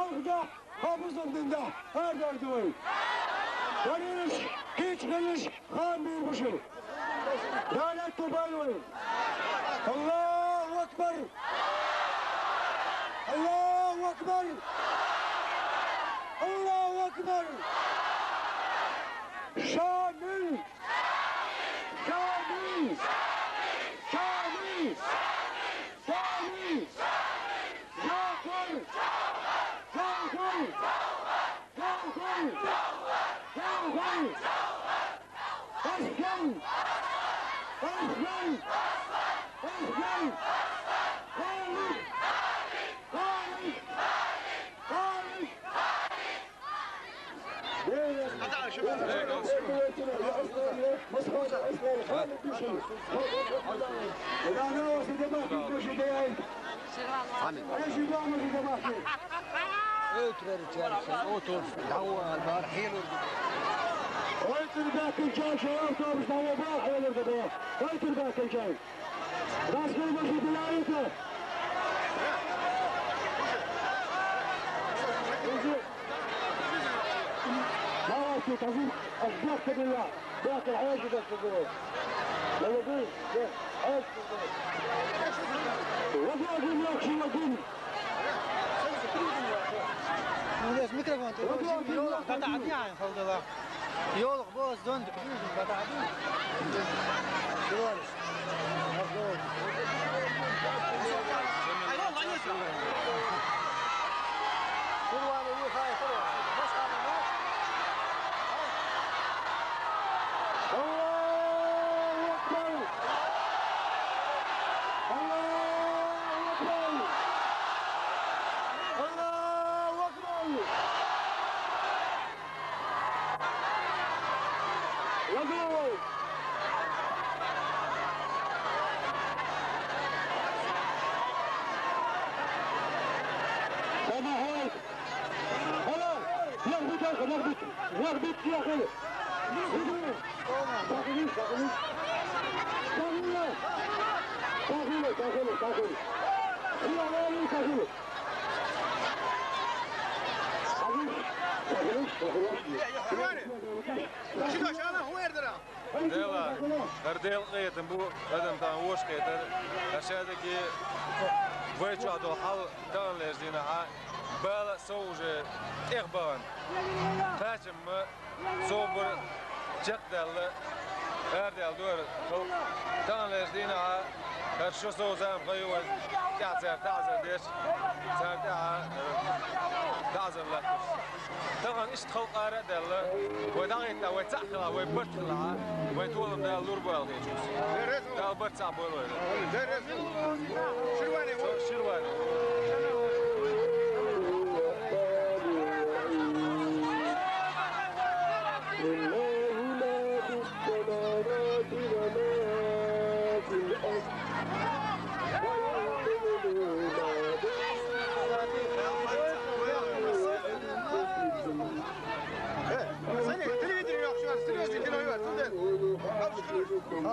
halkda, hafızındında her derdi. Görünüş, hiç geliş, kan bir kuşu. Lanet toparlayın. Allahu Ekber. Allahu Ekber. Allahu Ekber. Şamil. Şamil. Şamil. Şamil. Cafer. Cafer. Cafer. Cafer. Başkan. Başkan. Başkan. Galip. Galip. Galip. اوتر رجال اوتر دعوة البارح حيلو اوتر باك الجاي شباب مش دعوة باك حيلو القضاء اوتر باك الجاي راس كلمة في بلايته ما وصلت تعزيز أصدقت بالله باك العيش بس الجروب يلا بيه عيش وضع أقول لك شو أقول ليش ميكروفون يولق بتعدي يعني فوق الله يولق بوس دندك بتعدي دولش يغبط يا اخي داخلين داخلين داخلين داخلين داخلين يا غالي داخلين Dela, deel eten boer, dan dan worsteten. Daar zet ik je, weet je wat al dan lees die na, bellen zoals echt bellen. Gaat je me sober, check delen, deel door. Dan lees die na, het is zo zijn gewoon, ja zeg daar dus, zeg daar lekker. طبعا ايش تخلق ارى دله وداغيت وتاخلا وبرتلا ويتولم ده لور بالدي ده برتع بولو شرواني شرواني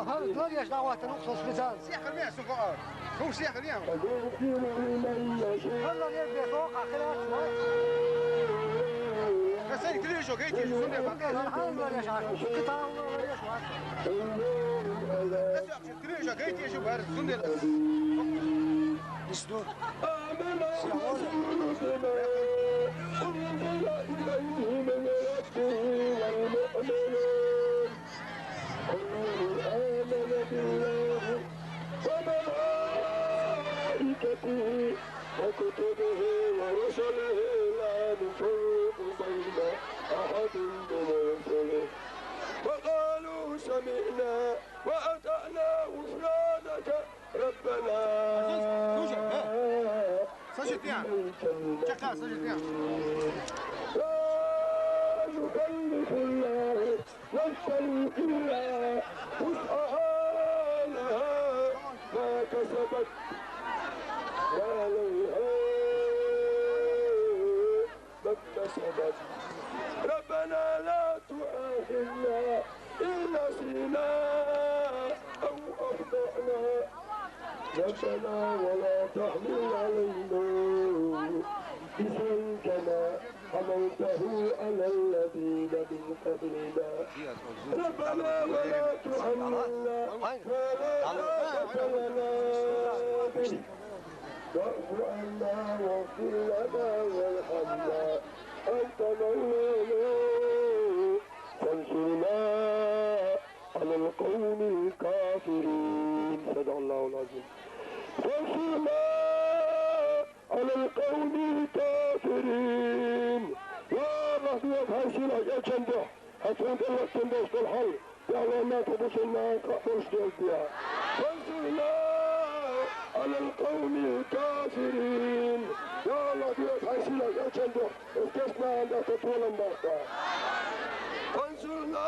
هذا تلاقيش دعوات نقص سبيزان سياح المياه سوق هو سياح المياه هلا نبي فوق اخرات كسر كل شيء كيتي سنة الحين ولا شعر قطع ولا شعر كل شيء كيتي شو بارد سنة يسدون وملائكته وكتبه ورسله لا نفرق بين أحد من رسله وقالوا سمعنا وأطعنا غفرانك ربنا سجد فيها شكلها سجد فيها لا نكلف الله نفسا إلا وسعها لها ما كسبت وعليها ما اكتسبت ربنا لا تؤاخذنا إن نسينا أو أخطأنا ربنا ولا تحمل علينا إثما كما حملته على الذين من قبلنا ربنا ولا تحملنا ما لا طاقة لنا به واعف عنا واغفر لنا وارحمنا أنت مولانا فانصرنا على القوم الكافرين صدق الله العظيم فانصرنا على القوم الكافرين يا الله يا هاشيلا يا جنده هتفوت الوقت دوست الحل يا الله ما تبصلنا قبل اشتغل فانصرنا على القوم الكافرين يا الله يا هاشيلا يا جنده استثنى عندك تطول المقطع فانصرنا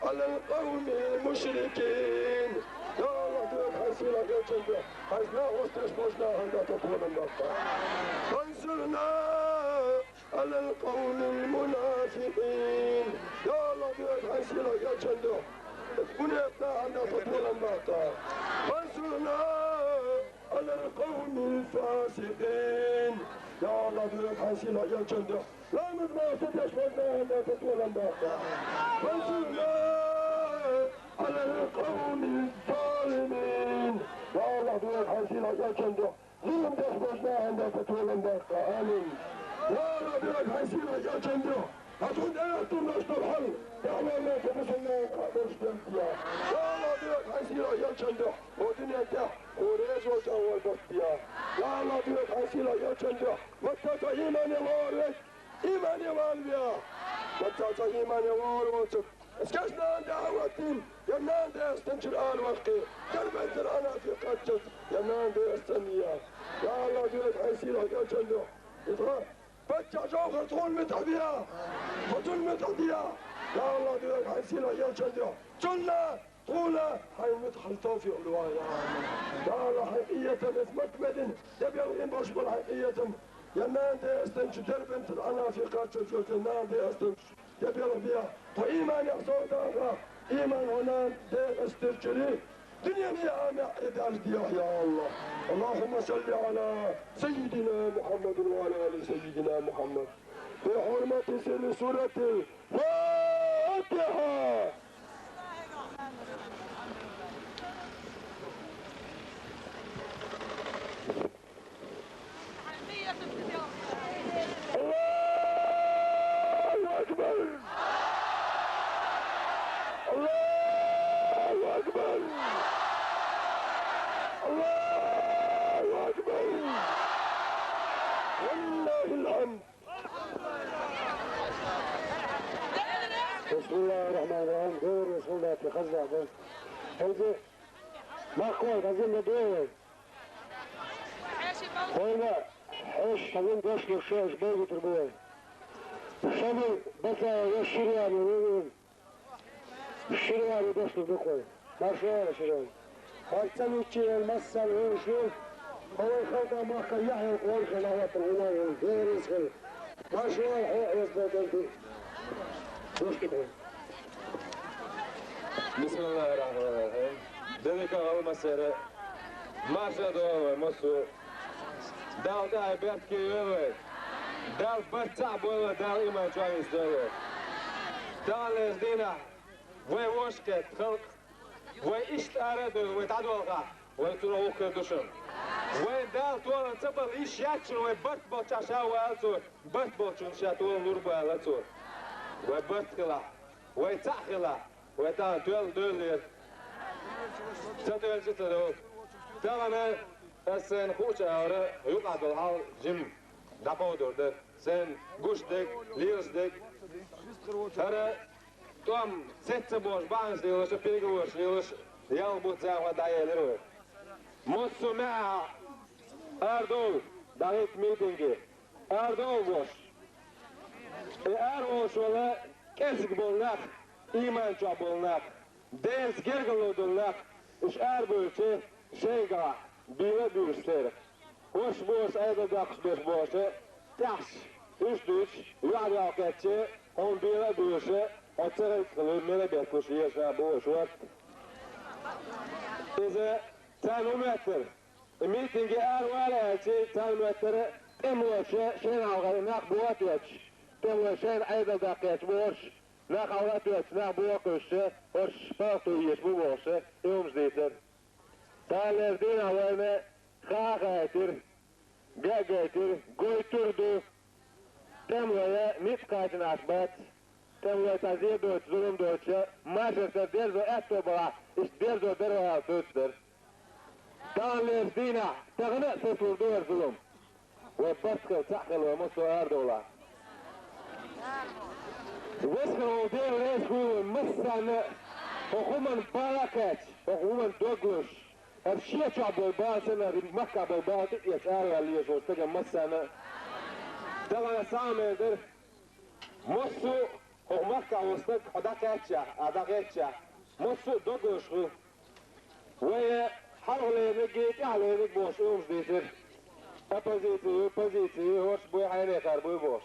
على القوم المشركين يا الله يا هاشيلا يا جنده حزنا واستثنى عندك تطول المقطع فانصرنا على القوم المنافقين يا الله يا هاشيلا يا جنده بنيتنا عندك تطول المقطع فانصرنا على القوم الفاسقين يا الله يا هاشيلا يا جنده لا نسمع ستشفنا عندك تطول المقطع فانصرنا على القوم الظالمين يا الله يا هاشيلا يا جنده ظلم تشفنا عندك تطول المقطع آمين يا الله يا هاشيلا يا جنده هتكون أنتم نشط الحل يا الله ما تبصلنا قبل اشتغل يا الله يا هاشيلا يا جنده ودنيا تح وريز وجوال بطيا يا الله يا هاشيلا يا جنده واتتا إيمان وارد إيمان والبيا واتتا إيمان وارد اسكشنا عند دعوتهم ينان دي استنشر آل وقي كلمة أنا في قجت ينان دي استنيا يا الله يا هاشيلا يا جنده اضغط بجع جوهر طول متعدية وطول متعدية يا الله يا هاشيلا يا جنده جنة طولة هاي مدخل توفيق الوايا يا الله حقيقة اثبت مدن يبيع الانباش بالحقيقة ينان دي استنش دربنت الأنا في قاتل جوت ينان دي استنش يبيع بيها وإيمان يحصل داغا إيمان هنا دي استرجري دنيا يا عامع إدارة يا الله اللهم صل على سيدنا محمد وعلى آل سيدنا محمد بحرمة سر سورة الفاتحة الله أكبر الله أكبر الله أكبر والله الحمد بسم الله الرحمن الرحيم دور رسول الله في خزع هذه ما قوي عايزين ندور هنا ايش خلينا نشوف الشيء باقي تربوي شامل بس الشريان يقولون الشريان يدخل بقوي ما شاء الله شريان هالسنة تشيل المسا ويشوف هو يخوض ما كان يحيى القول خلاوات العناية غير يسخل ما شاء الله يثبت انت وش كده بسم الله الرحمن الرحيم ذلك أول مسيرة ما شاء مصر داو داي بيتكي يوي داو برتع بولا داو إيمان شوي يستوي داو لزدينا وي وشكت خلق وي إشت أردو وي تعدولها وي تروح كردوشن وي داو طولا تبل إيش ياتشن وي برت بوتشا والتو برت بوتشن شاتول نوربا لاتو وي برت خلا وي تعخلا وي تا دول دولير تدول جتدول تماما sen خوشا يقعد الحال جيم دابودر sen guşdek lirsdek ara tom setse boş bansdiyorlar переговорщиyorlar yalbutsa va dayeler Musu mea Erdol davet meetingi Erdol boş boş ola kesik bolnak iman çabolnak ders gergelodulnak iş bölçe şeyga Bire büyüsler. Hoş boş ayda dakış beş boşu. Taş. Üç. Yağdı aketçi. On bire büyüsü. Otsarı kılır. Mene bekuşu yaşa boş var. İze termometre. Mitingi var elçi termometre Temloşe şen algayı nak buat yok. Temloşen aydal dakiyat boş. Nak avlat yok, nak buat köşe. Hoş partu yes bu boşe. Eums diyter. Talerdin havayne kağaytir. Gagaytir. Goyturdu. Temloya mit kaçın asbat. Temloya taziye dört, zulüm dörtçe. Maşerse derzo etto bala. İş derzo derva dörtçer. Talerdin tağına tutuldu zulüm. وبسكل تحقل ومسو أردولا وسكل ودير ليش هو مسنا وخومن بالاكات وخومن دوغلوش هالشيء شعب الباسنا مكة بالباطئ يسأل اللي يزور تجا مسنا طبعا سامي در مسو هو مكة وسط أداكاتشا مسو دوغلوش هو ويا حرولي نجيت على نجبوش أمس ديسر Oppositie, hoors boy heinegar boy bos.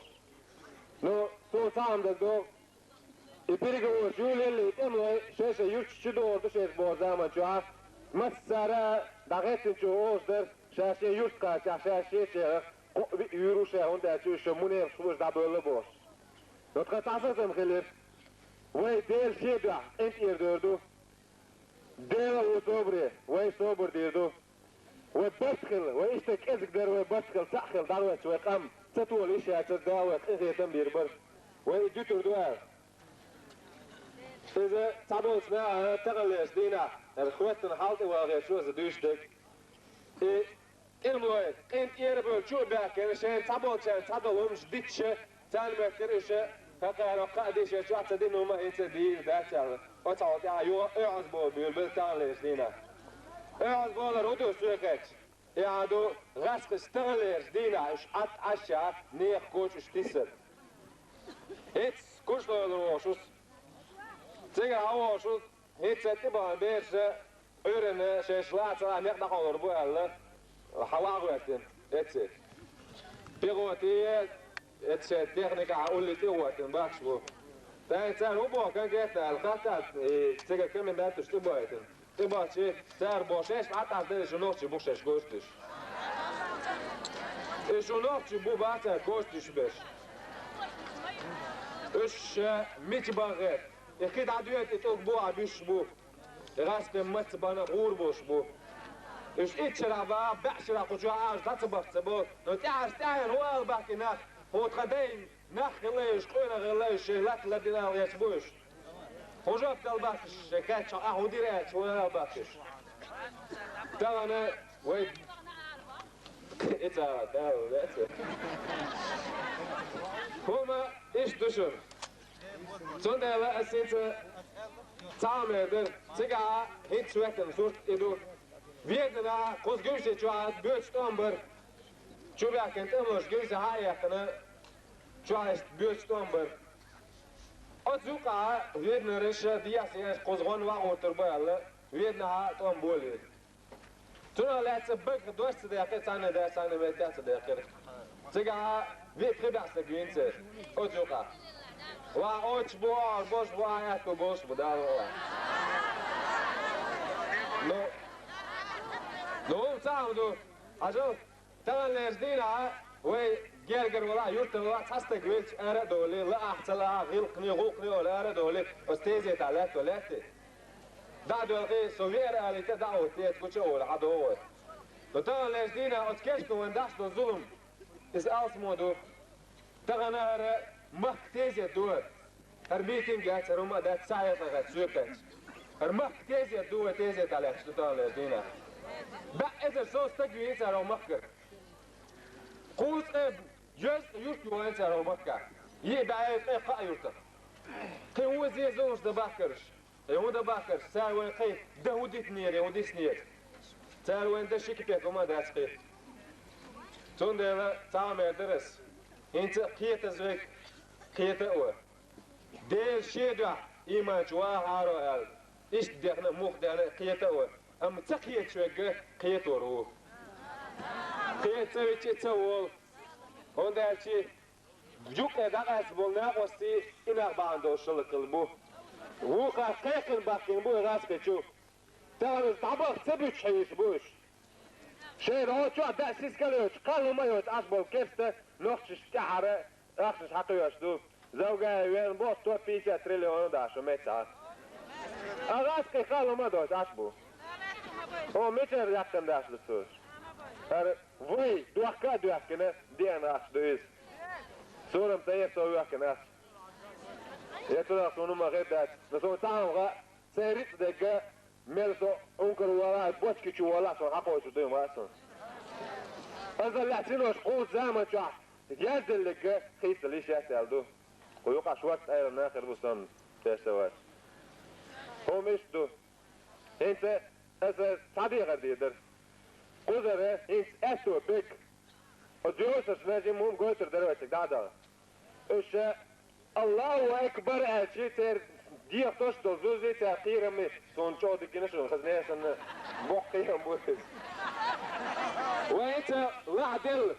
No, so saam dat do. İpirge o juleli temle şeşe yurtçu doğdu şeş bo zaman çuha. Masara dagetin çu ozder şeşe yurt ka şeşe şeşe yürü şe onda çu şumune şuş da böyle bos. Not katasım gelir. Vay del şeda ent yerdirdu. Del o dobre, vay sober dirdu. وبسكل وإيشتك إزقدر وبسكل سأخل دعوة وقام تطول إيش هتداوة إيه تنبير بر ويجوتر دوار إذا تعبون سماعة تغليش دينا الخواتنا حالتي واغي شو زدوشتك المويت إنت يربو شو باكن شان تعبون شان تعبون مش ديتشة تعلمت كريشة فقال قاديشة شو عتدين وما يتدين داتشال وتعود يو اعزبو بالتغليش دينا اعز بولا رودو سوكت يعدو غسق استغليش دينا اش ات اشا نيخ كوش اشتسر هيتس كوش لولوشوس تيجا هوشوس هيتس اتبا بيرش ارن شيشلات سلا نيخ دخول ربو الله حواغو اتن اتسيت بيغوتي اتسيت تكنيكا عقولي تيواتن باكشبو تاني هو بو كان جيتنا الخطات تيجا كمين باتش تبواتن Tibāči, cer bošēš, atās dēļ nokči bušēš gostiš. Išu nokči bu bācē gostiš beš. Iš miķi bāgēt. Ikid adüet itok bu abiš bu. Raspē mats bana urboš bu. Iš itšarā bā, bēšarā kuču āž dacabakca bu. No tērs tēr huēl bākināt. Hot khadēn nakhilējuš, qoyna gilējuš, lat ladinā lies buš. وجبت الباكش كاتش اهو ديرات ولا الباكش تانا ويد اتا داو هما ايش دشر صندلا اسيت تعمل تيجا هيت سويتن صوت ادو فيدنا قوس جوشي جوات بيوت تامبر شو بيك انت مش جوشي هاي احنا جوات بيوت تامبر أتوقع ويدنا رشة دياسي قزغون وعوتر بالا ويدنا توم بولي تنا لا تسبق دوست دقيقة سنة ده سنة متى دقيقة تيجا في خبرة سجينت أتوقع وأوتش بوار بوش بوار بوش بدال نو تعمدو أجو تنا لجدينا وي جرجر ولا يرت ولا تصدق ويش أنا دولي لا أحتلا غلقني غوقني ولا أنا دولي أستاذي تعلت ولاتي دا دولي سوفير على تدعو تيت كوتش أول عدو لطان لجدينا أتكشف وين داش الظلم إس ألسمودو تغنى مختزي دور هربيتين جات روما دات سايت لغت سوكت هرمختزي دور تيزي تعلت لطان لجدينا بقى إذا سوس تجوي سارو مخكر قوس جز يرت وانت رومكا يبعد قا يرت قوس زي زوج دباكرش يهو دباكرش ساوي قي دهوديت نير يهوديت نير ساوي انت شيك بيك وما داس قي تون ده تعمل درس انت قيت زويك قيت او دير شيدا ايمان جوا هارو ال ايش دخنا مخ ده قيت او ام تقيت شويه قيت ورو قيت سوي تسول هوندا شي جوك دغاس بولنا قصي إنا باندوشل كلبو هو قاقن باقين بو راس بتشو تعرف طبق سبت شيء بوش شيء هو شو ده سيسكاليوش قالوا ما يوت أصبح كيفته نخش تحرة أخش حقيقة شدو زوجة وين بوت تو بيسة تريليون داش ومتسعة أغاسك قالوا ما دوت أصبح هو متر يحتم داش للسوش وي دوحكنا ديان راش دويس سورم تايف تو يحكنا يتوقع سونو ما غير دات نسو تعمل سيريت دقة ميلسو انكر ولا بوتكي ولا سو حقو تدوم راسون هذا اللي اعتنوش قوت زامن شاح يجازل لك خيس اللي شاتلدو ويوقع شوات ايرا ناخر بوستان تسوات هو مشتو انت هذا صديق ديدر قدره انت اتو بك وديوسس لازم هم قوتر دلوقتي دادا ايش الله اكبر اشي تر دي اختوش دوزوزي تاخير مي سونشو دي كنشو خزنيه سن بوقيهم بوتس وانت لعدل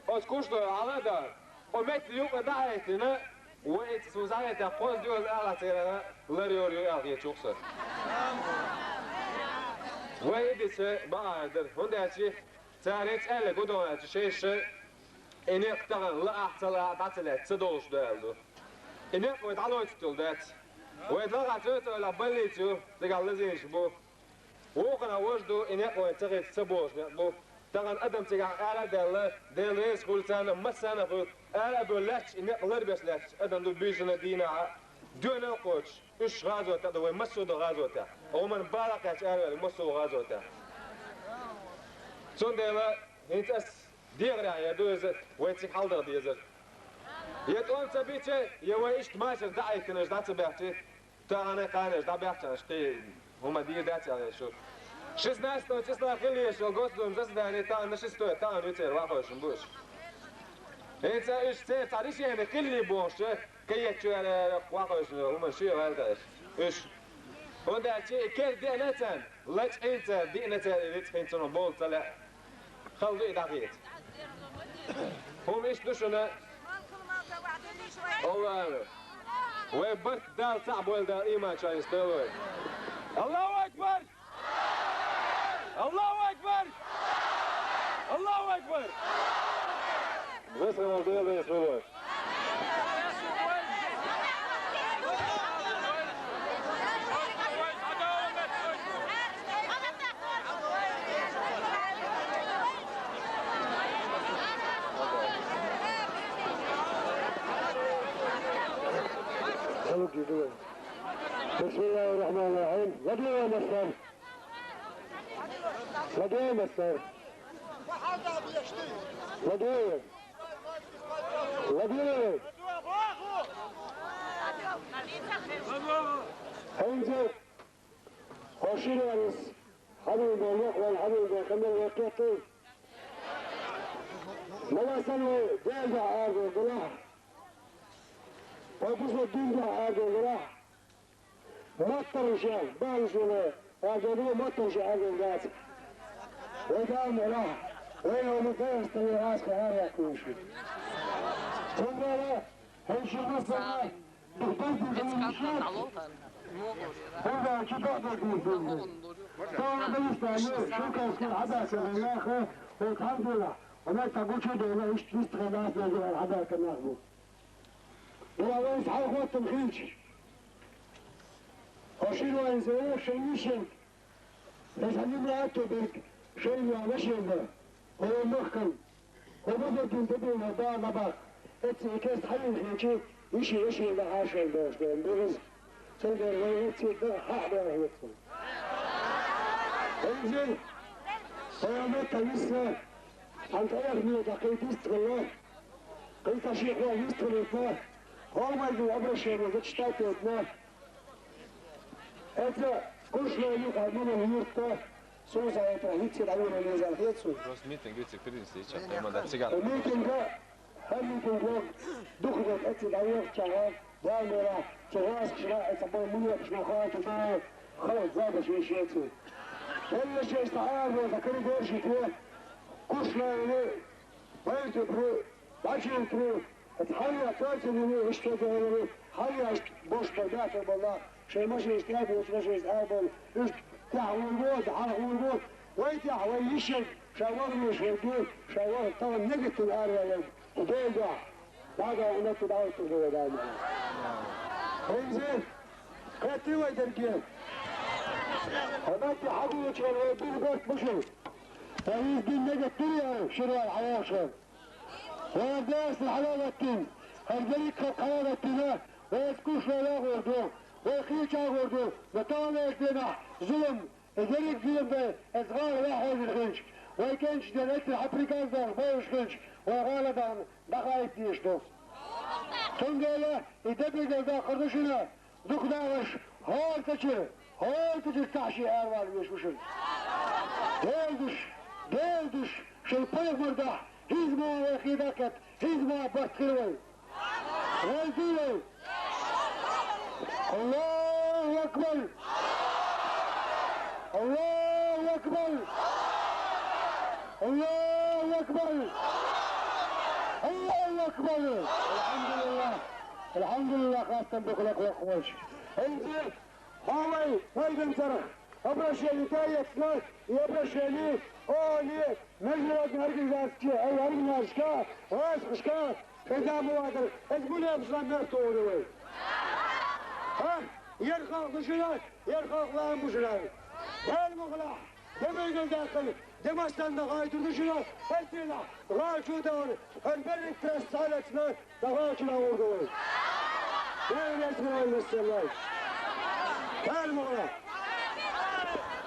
اسكوشتو على دار ومت اليوم دعيتنا وانت سوزايه تقوز ديوز على تيرنا لريوريو اخي تشوكسر ويدس بعدر هنداتي تاريت الا قدوات شيء اني اقتغن لا احتلا بعتلت تدوش دالدو اني قويت على وقت ويتلقى توتو لا بليتو تقال لزين شبو وقنا وجدو اني قويت تغيت تبوش نقبو تغن ادم تقال على دال ريس قلتان مسانا فوت الا بولاتش اني قلر بس لاتش ادم دو بيجنا دينا دون القوتش ايش غازوتا دو مسو دو غازوتا ومن باركاش الا مسو غازوتا سوندلا انت ديغرا يا دوز ويتك حالدر ديزر يتقول تبيتي يويش ماشر دعي كنش دات بيحتي تانا قانش دا بيحتش قي هما دي دات على شو 16 числа خلي شو قصدهم زداني تا نشستو تا نوتر واخوش مبوش انت ايش تعريش يعني كل بوش كي يتشو على واخوش هما شو هذا ايش هذا شيء كل دينتان لاتش انت دينتان اللي تخينتون بول طلع خلدو اداقيت هم ايش دوشنا الله وبرك دال صعب ولا ايمان شاي يستوي الله اكبر الله اكبر الله اكبر بس الموضوع ده يسوي بسم الله الرحمن الرحيم لقيه يا مستر لقيه يا مستر لقيه لقيه انزل خوشين ورس حبيب الوقت والحبيب كمل وقتي ما سنوي جاجع هذا الجراح وقصة الدين هذا الجراح مطر شال بالشوله هذا هو مطر شال هذا الناس وقام راح ويوم كان استوي راسك هذا يكون شيء ثم لا هنشوف مثلا بخطوط الشيء هذا كده بيكون طبعا بالنسبه شو كان يكون حدث الاخر والحمد لله وما تقول شو ده ايش تستغنى عن الحدث كمان ولا وين حاول تمخيش وشيلوا انزلوا شيء مشين بس هنجيب راتو بيك شيء ما مشين ده هو مخكم وبدأ تنتبه لده نبات اتسي كاس حيين خيشي يشي لحاشا باش بيرز تقدر غيرتي ده حاجة هيتسو انزل صيامات لسه عن طريق مية دقيقة يستغلاه قلت شيء هو يستغلاه هو ما يجي أبرش ما تشتاكي ودناه انت كل شويه يقعد من الهيرتا سوزا يتهيتي العون اللي زال هيتسو Rost meeting ut i Fyrinsticha, men det sikkert. الميتنج ده الميتنج ده دخلت اتي العون شغال دائما شغال شراء يسموه منيا مش مخاط وده خلط زاد شوي شيتسو كل شيء استعار وذكر دورشي فيه كل شويه وين تبرو باشي تبرو تحيا كاتب اللي اشتغل حيا بوش بدات والله شيء ماشي يستقبل وش ماشي يستقبل ايش تعويض على عويض ويتع ويشد شاورني شوية شاور طبعا نجت الأرض وجيجا بعد أنا تدعوت له دائما انزين كاتيوة درجين هذاك حبوب شغل بين بس بشر رئيس دين نجت تريا شرع الحياة شغل ويدرس الحلالة التين هالجريك الحلالة التين ويسكوش لا غردو ويخيش غردو وطالع يجدنا ظلم الجريك ظلم ده اصغار لا حوز الخنش ويكنش دلت الحفريكان ده بايش خنش وغالبا بقايت ديشتو تنجيلا يدبق ده قردشنا دوك داوش هول تشير تحشي اروال ويشوشن ديلدش شلبايف مرده هزمه وخيداكت هزمه بطخيروي غالديوي الله أكبر الله أكبر الله أكبر الله أكبر الحمد لله خاصة بخلق وخوش انزل هاوي ويدن ترخ ابرشيني تايت ناس يبرشيني اولي مجرد هرقل داسكي اي هرقل ناسكا واسخشكا اذا موادر ازموني ابسلام مرتوري ها يرخاق بشنات يرخاق لهم بشنات المغلع دميقل داخل دمستان دقايت بشنات التلا غاشو دوري البرق ترس سالتنا دقايت نور دوري وين اسمه المسلمين المغلع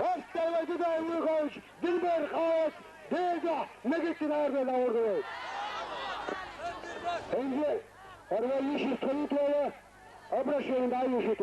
استوى دبي ويخوش دلبر خاص ديجا نقلت نار نور دوري انزل اروى يشي الطريق ولا ابرشين دعي يشي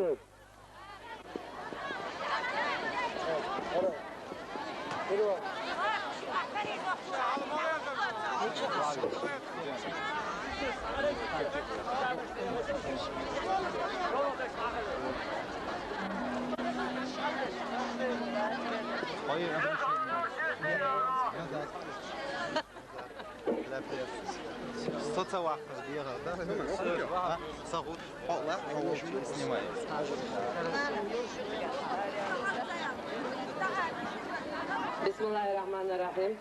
Что-то вахта бегал, да? Сагут, снимает. Бисмиллахир-рахманир-рахим.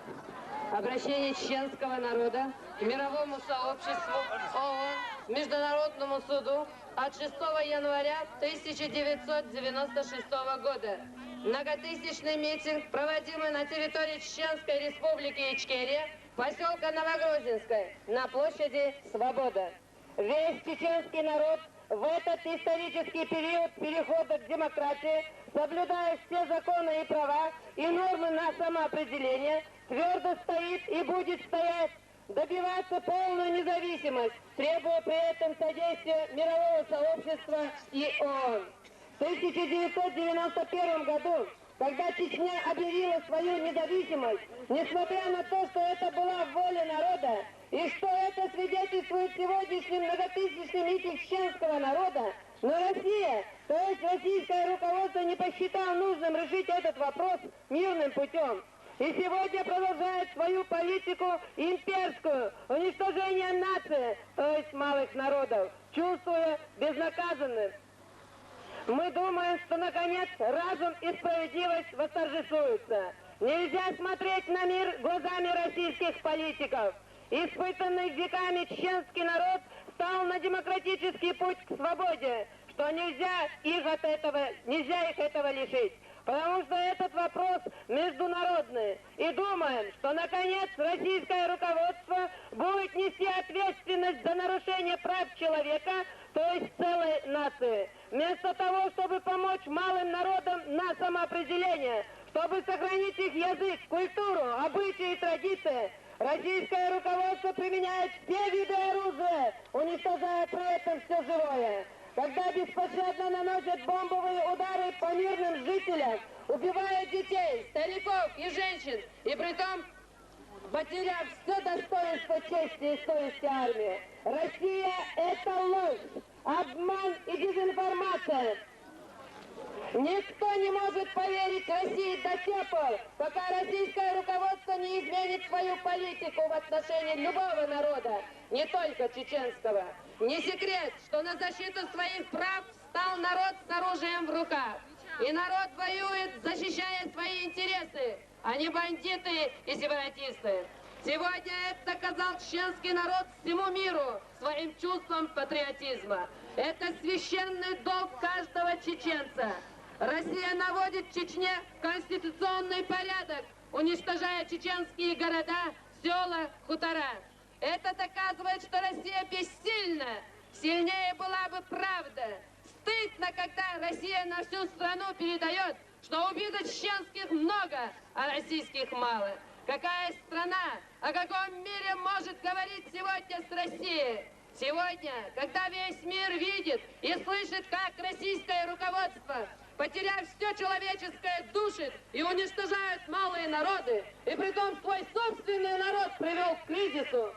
Обращение чеченского народа к мировому сообществу ООН, Международному суду от 6 января 1996 года. Многотысячный митинг, проводимый на территории Чеченской республики Ичкерия, поселка Новогрозинская, на площади Свобода. Весь чеченский народ в этот исторический период перехода к демократии, соблюдая все законы и права и нормы на самоопределение, твердо стоит и будет стоять, добиваться полную независимость, требуя при этом содействия мирового сообщества и ООН. В 1991 году, когда Чечня объявила свою независимость, несмотря на то, что это была воля народа, и что это свидетельствует сегодняшний многотысячный митинг чеченского народа, но Россия, то есть российское руководство, не посчитало нужным решить этот вопрос мирным путем. И сегодня продолжает свою политику имперскую, уничтожение нации, то есть малых народов, чувствуя безнаказанность. Мы думаем, что наконец разум и справедливость восторжествуются. Нельзя смотреть на мир глазами российских политиков. Испытанный веками чеченский народ стал на демократический путь к свободе, что нельзя их этого лишить. Потому что этот вопрос международный. И думаем, что наконец российское руководство будет нести ответственность за нарушение прав человека, то есть целой нации. Вместо того, чтобы помочь малым народам на самоопределение, чтобы сохранить их язык, культуру, обычаи и традиции, российское руководство применяет все виды оружия, уничтожая при этом все живое. Когда беспощадно наносят бомбовые удары по мирным жителям, убивая детей, стариков и женщин, и притом потеряв все достоинство чести и совести армии. Россия – это ложь, обман и дезинформация. Никто не может поверить России до тех пор, пока российское руководство не изменит свою политику в отношении любого народа, не только чеченского. Не секрет, что на защиту своих прав стал народ с оружием в руках. И народ воюет, защищая свои интересы, а не бандиты и сепаратисты. Сегодня это доказал чеченский народ всему миру своим чувством патриотизма. Это священный долг каждого чеченца. Россия наводит в Чечне конституционный порядок, уничтожая чеченские города, села, хутора. Это доказывает, что Россия бессильна. Сильнее была бы правда. Стыдно, когда Россия на всю страну передает, что убито чеченских много, а российских мало. Какая страна, о каком мире может говорить сегодня с Россией? Сегодня, когда весь мир видит и слышит, как российское руководство, потеряв все человеческое, душит и уничтожают малые народы, и притом свой собственный народ привел к кризису.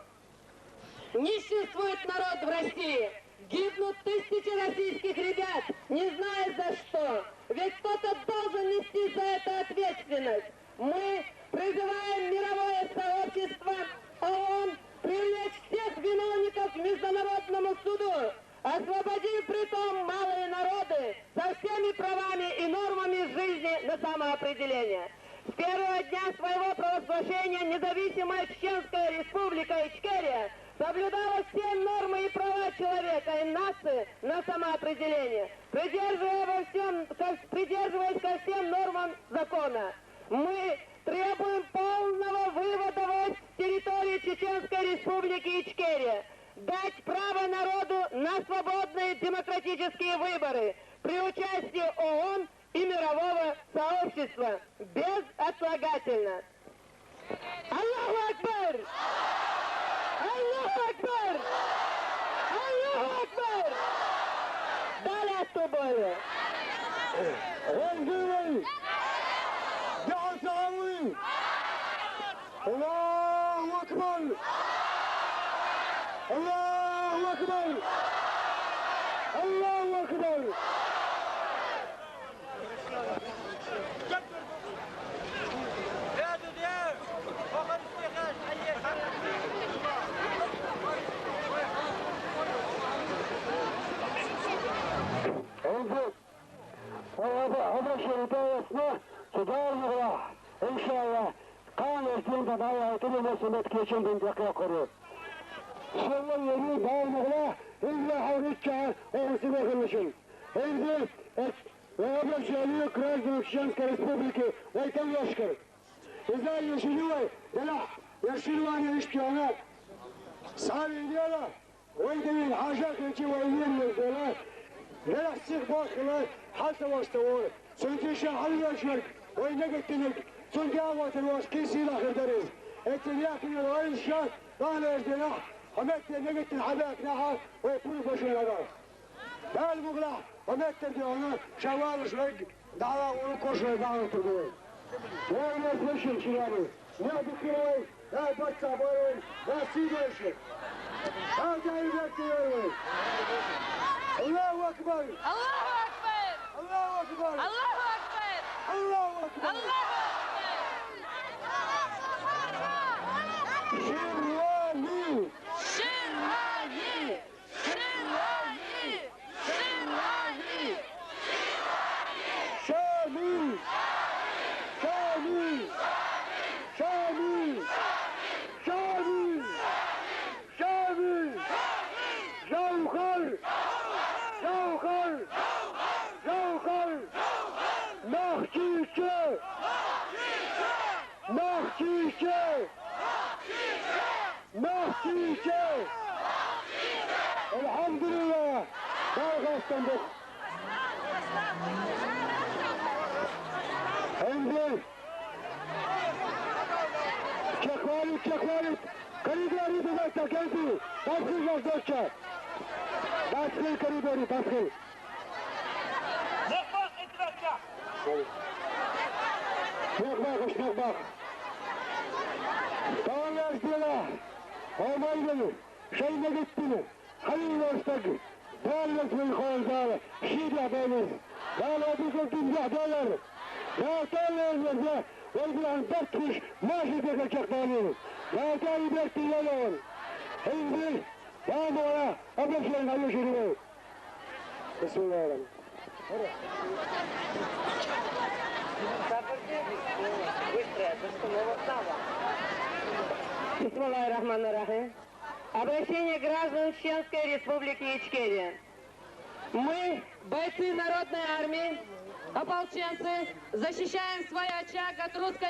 Нищенствует народ в России. Гибнут тысячи российских ребят, не зная за что. Ведь кто-то должен нести за это ответственность. Мы призываем мировое сообщество ООН привлечь всех виновников к Международному суду, освободив притом малые народы со всеми правами и нормами жизни на самоопределение. С первого дня своего провозглашения независимая Чеченская республика Ичкерия соблюдала все нормы и права человека и нации на самоопределение, придерживаясь ко всем нормам закона. Мы требуем полного вывода с территории Чеченской республики Ичкерия, дать право народу на свободные демократические выборы при участии ООН и мирового сообщества безотлагательно. Аллаху Акбар! Аллаху Акбар! Аллаху Акбар! Далее что более? Аллаху Акбар! Аллаху Акбар! Аллаху Акбар! İnşallah kan üstünde dayağı mesulet geçimden tekrar koruyor. Şöyle yeri dayanıkla İlla havritça oğusu bakılmışım. Evde обращение к гражданам Чеченской Республики в этом яшкар. Из-за Яшилюй, Яшилюй шпионат. Сами дела, войдовин хажак эти военные дела. Дела всех бахила, хасава ставор. Сонтиша хальяшек, войнегаттинек. Сонтиават вас кисила хердарис. Эти яхни райшат, далеж дела. Хамет негат الحباك نحا ويكون بشر ده المغلق ومت ديانا شوال شوي دعوة ونكوش دعوة تقول لا الناس مشي شلاني لا بكروي لا بطة بوي لا سيدوشي لا جاي بكروي الله أكبر الله أكبر الله أكبر الله أكبر الله أكبر الله أكبر الحمد لله بارك استنبط عندي كخوالي كريدوري بذلك كنتي تدخل مصدرك تدخل كريدوري تدخل نقبخ اتركع نقبخ طالع اشتغل وما يدلو شيء نقتله خلينا نستقل دالك في الخول دالة شيد يا بينيس دالة بيكم تنجح دولار لا طالع الوزاء ويقول عن بطفش ما شدك الشقدانين لا تالي بيكتي يلون هنزل يا مولا أبلش لنا يشربه بسم الله الرحمن الرحيم Бисмиллахир-рахманир-рахим. Обращение граждан Чеченской Республики Ичкерия. Мы, бойцы Народной армии, ополченцы, защищаем свой очаг от русской